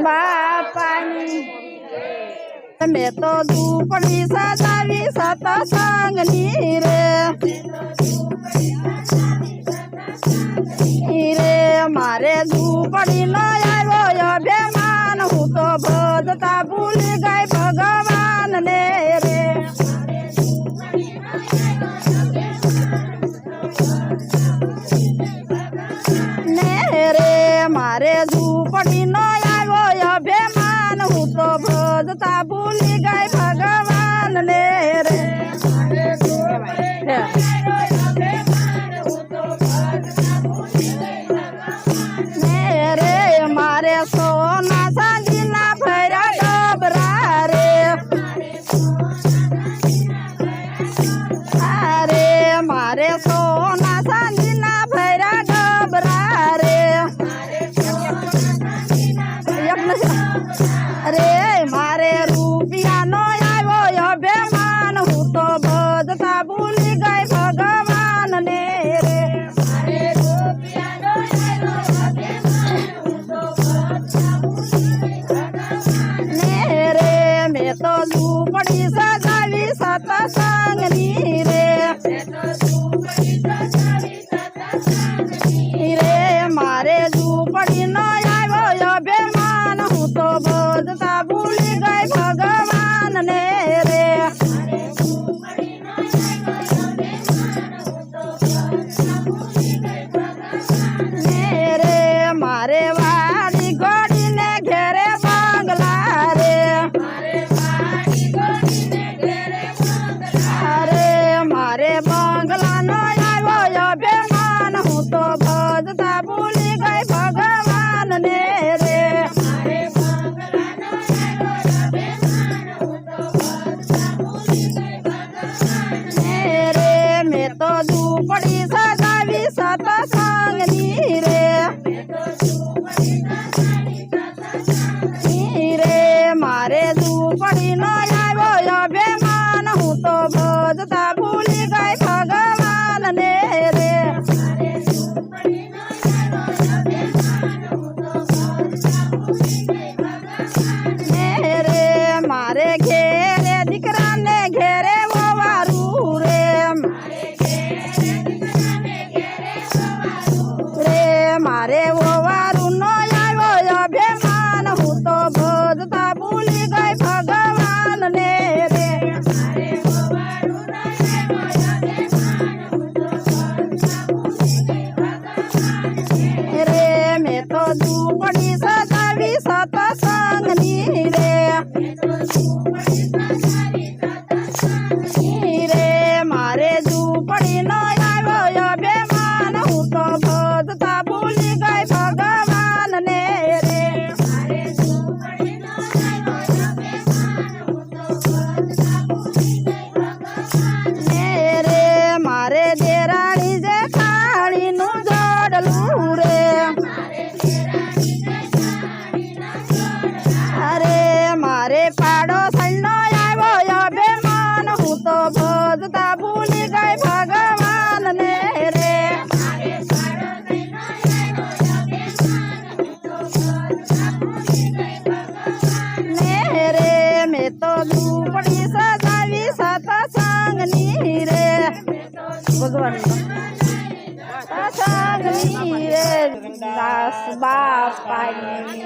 બાપાની મેં તો ઝૂંપડી સજાવી સતસંગની રે મારે ઝૂંપડી નો આવ્યો અભિમાન હું તો ભજતા ભૂલી ગઈ ભગવાન ને રે મારે ઝૂંપડી નો આવ્યો અભિમાન હું તો ભજતા ભૂલી ગઈ ભગવાન ને રે મારે સોના ચાંદીના ભર્યા ડબરા રે અરે મારે સોના ચાંદીના ભર્યા ડબરા રે અરે મારે રૂપિયાનો આવ્યો અભિમાન હું તો ભજતા ભૂલી ગઈ ભગવાન ને રે મેં તો ઝૂંપડી સજાવી સતસંગની રે મારે ઝૂંપડી નો આવ્યો અભિમાન હું તો ભજતા ભૂલી ગઈ ભગવાન ને રે મારે વાડી ઘોડીને ઘેરે બંગલા રે અરે મારે બંગલા નો આવ્યો અભિમાન હું તો ભજતા ભૂલી ગઈ ભગવાન ને રે મેં તો ઝૂંપડી સજાવી સતસંગની રે મારે ઝૂંપડી નો આવ્યો અભિમાન હું તો ભજતા ભૂલી ગઈ ભગવાન ને રે મારે ઘેરે દીકરાને ઘેરે વવારું રે મારે વવારું નો આવ્યો અભિમાન હું તો ભજતા ભૂલી ગઈ ભગવાન ને રે મેં તો ઝૂંપડી સજાવી સતસંગની રે મારે ઝૂંપડી નો આવ્યો અભિમાન હું તો ભજતા ભૂલી ગઈ ભગવાન ને રે મારે દેરાણી જેઠાણી નું જોડલું રે અરે મારે પાડોશી નો આવ્યો અભિમાન હું તો ભજતા ભૂલી ગઈ ભગવાન ને રે મેં તો ઝૂંપડી સજાવી સતસંગની રે ભગવાન સતસંગની રે દાસ બાપાની